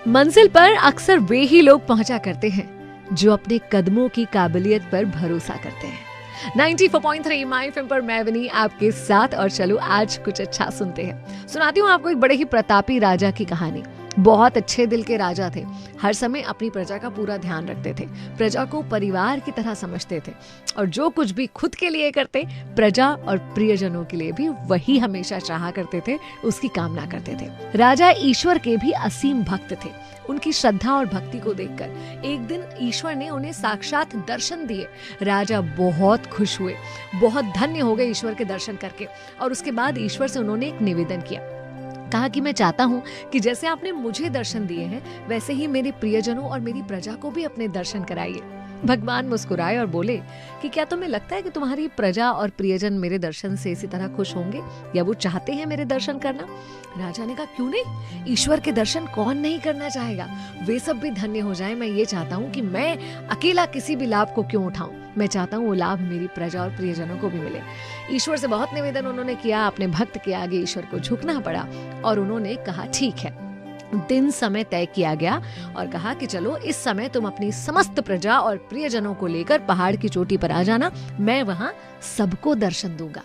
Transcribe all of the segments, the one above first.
मंजिल पर अक्सर वे ही लोग पहुंचा करते हैं जो अपने कदमों की काबिलियत पर भरोसा करते हैं। 94.3 माय एफएम पर मैं विनी आपके साथ, और चलो आज कुछ अच्छा सुनते हैं। सुनाती हूँ आपको एक बड़े ही प्रतापी राजा की कहानी। बहुत अच्छे दिल के राजा थे, हर समय अपनी प्रजा का पूरा ध्यान रखते थे, प्रजा को परिवार की तरह समझते थे, और जो कुछ भी खुद के लिए करते प्रजा और प्रियजनों के लिए भी वही हमेशा चाहा करते थे, उसकी कामना करते थे। राजा ईश्वर के भी असीम भक्त थे। उनकी श्रद्धा और भक्ति को देखकर एक दिन ईश्वर ने उन्हें साक्षात दर्शन दिए। राजा बहुत खुश हुए, बहुत धन्य हो गए ईश्वर के दर्शन करके, और उसके बाद ईश्वर से उन्होंने एक निवेदन किया। कहा कि मैं चाहता हूँ कि जैसे आपने मुझे दर्शन दिए हैं वैसे ही मेरे प्रियजनों और मेरी प्रजा को भी अपने दर्शन कराइए। भगवान मुस्कुराए और बोले कि क्या तुम्हें लगता है कि तुम्हारी प्रजा और प्रियजन मेरे दर्शन से इसी तरह खुश होंगे, या वो चाहते हैं मेरे दर्शन करना? राजा ने कहा क्यों नहीं, ईश्वर के दर्शन कौन नहीं करना चाहेगा, वे सब भी धन्य हो जाएं। मैं ये चाहता हूँ कि मैं अकेला किसी भी लाभ को क्यों उठाऊं, मैं चाहता हूँ वो लाभ मेरी प्रजा और प्रियजनों को भी मिले। ईश्वर से बहुत निवेदन उन्होंने किया, अपने भक्त के आगे ईश्वर को झुकना पड़ा, और उन्होंने कहा ठीक है। दिन समय तय किया गया और कहा कि चलो इस समय तुम अपनी समस्त प्रजा और प्रियजनों को लेकर पहाड़ की चोटी पर आ जाना, मैं वहां सबको दर्शन दूंगा।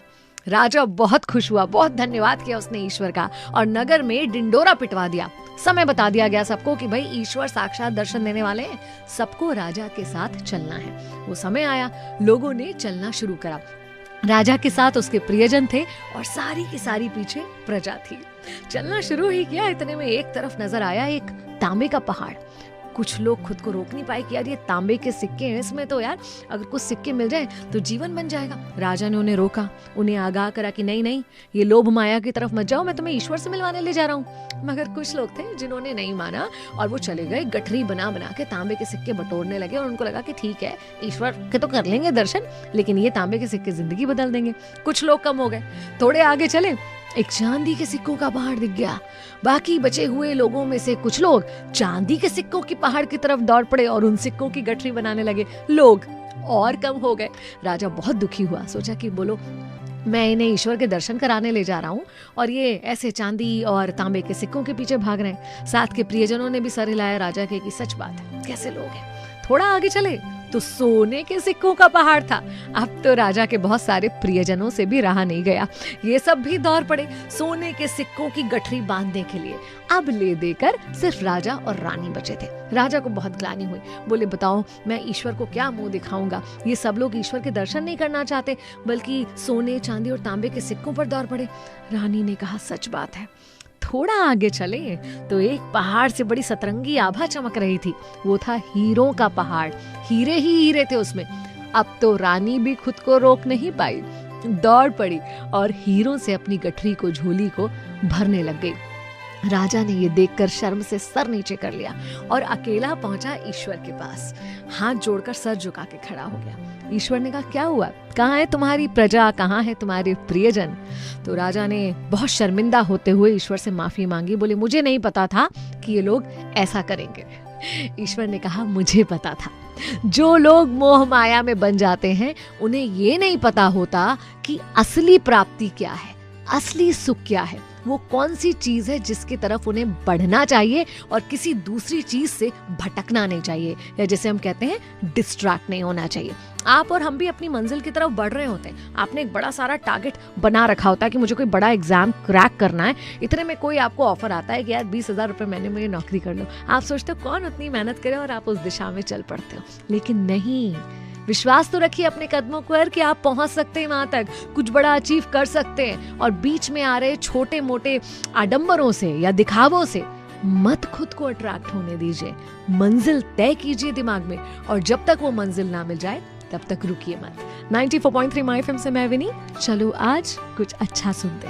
राजा बहुत खुश हुआ, बहुत धन्यवाद किया उसने ईश्वर का, और नगर में डिंडोरा पिटवा दिया। समय बता दिया गया सबको कि भाई ईश्वर साक्षात दर्शन देने वाले हैं, सबको राजा के साथ चलना है। वो समय आया, लोगों ने चलना शुरू करा। राजा के साथ उसके प्रियजन थे और सारी की सारी पीछे प्रजा थी। चलना शुरू ही किया, इतने में एक तरफ नजर आया एक तांबे का पहाड़। कुछ लोग खुद को रोक नहीं पाए कि यार ये तांबे के सिक्के हैं, इसमें तो यार अगर कुछ सिक्के मिल जाए तो जीवन बन जाएगा। राजा ने उन्हें रोका, उन्हें आगाह करा कि नहीं नहीं, ये लोभ माया की तरफ मत जाओ, मैं तुम्हें ईश्वर से मिलवाने ले जा रहा हूँ। मगर कुछ लोग थे जिन्होंने नहीं माना, और वो चले गए गठरी बना बना के तांबे के सिक्के बटोरने लगे, और उनको लगा कि ठीक है ईश्वर के तो कर लेंगे दर्शन, लेकिन ये तांबे के सिक्के जिंदगी बदल देंगे। कुछ लोग कम हो गए, थोड़े आगे चले, एक चांदी के सिक्कों का पहाड़ दिख गया। बाकी बचे हुए लोगों में से कुछ लोग चांदी के सिक्कों की पहाड़ की तरफ दौड़ पड़े और उन सिक्कों की गठरी बनाने लगे। लोग और कम हो गए। राजा बहुत दुखी हुआ, सोचा कि बोलो मैं इन्हें ईश्वर के दर्शन कराने ले जा रहा हूँ और ये ऐसे चांदी और तांबे के सिक्कों के पीछे भाग रहे हैं। साथ के प्रियजनों ने भी सर हिलाया राजा के कि सच बात है, कैसे लोग हैं। थोड़ा आगे चले तो सोने के सिक्कों का पहाड़ था। अब तो राजा के बहुत सारे प्रियजनों से भी रहा नहीं गया, ये सब भी दौड़ पड़े सोने के सिक्कों की गठरी बांधने के लिए। अब ले देकर सिर्फ राजा और रानी बचे थे। राजा को बहुत ग्लानि हुई, बोले बताओ मैं ईश्वर को क्या मुंह दिखाऊंगा, ये सब लोग ईश्वर के दर्शन नहीं करना चाहते बल्कि सोने चांदी और तांबे के सिक्कों पर दौड़ पड़े। रानी ने कहा सच बात है। थोड़ा आगे चले तो एक पहाड़ से बड़ी सतरंगी आभा चमक रही थी, वो था हीरों का पहाड़, हीरे ही हीरे थे उसमें। अब तो रानी भी खुद को रोक नहीं पाई, दौड़ पड़ी और हीरों से अपनी गठरी को, झोली को भरने लग गई। राजा ने ये देखकर शर्म से सर नीचे कर लिया और अकेला पहुंचा ईश्वर के पास, हाथ जोड़कर सर झुका के खड़ा हो गया। ईश्वर ने कहा क्या हुआ, कहाँ है तुम्हारी प्रजा, कहाँ है तुम्हारे प्रियजन? तो राजा ने बहुत शर्मिंदा होते हुए ईश्वर से माफी मांगी, बोले मुझे नहीं पता था कि ये लोग ऐसा करेंगे। ईश्वर ने कहा मुझे पता था, जो लोग मोह माया में बन जाते हैं उन्हें ये नहीं पता होता कि असली प्राप्ति क्या है, असली सुख क्या है, वो कौन सी चीज है जिसकी तरफ उन्हें बढ़ना चाहिए और किसी दूसरी चीज से भटकना नहीं चाहिए, या जैसे हम कहते हैं डिस्ट्रैक्ट नहीं होना चाहिए। आप और हम भी अपनी मंजिल की तरफ बढ़ रहे होते हैं, आपने एक बड़ा सारा टारगेट बना रखा होता है कि मुझे कोई बड़ा एग्जाम क्रैक करना है। इतने में कोई आपको ऑफर आता है कि यार 20,000 रुपए महीने में नौकरी कर लो। आप सोचते हो कौन उतनी मेहनत करे और आप उस दिशा में चल पड़ते हो, लेकिन नहीं, विश्वास तो रखिए अपने कदमों पर कि आप पहुंच सकते हैं, वहां तक कुछ बड़ा अचीव कर सकते हैं। और बीच में आ रहे छोटे मोटे आडंबरों से या दिखावों से मत खुद को अट्रैक्ट होने दीजिए। मंजिल तय कीजिए दिमाग में, और जब तक वो मंजिल ना मिल जाए तब तक रुकिए मत। 94.3 माय एफएम से मैं विनी, चलो आज कुछ अच्छा सुनते हैं।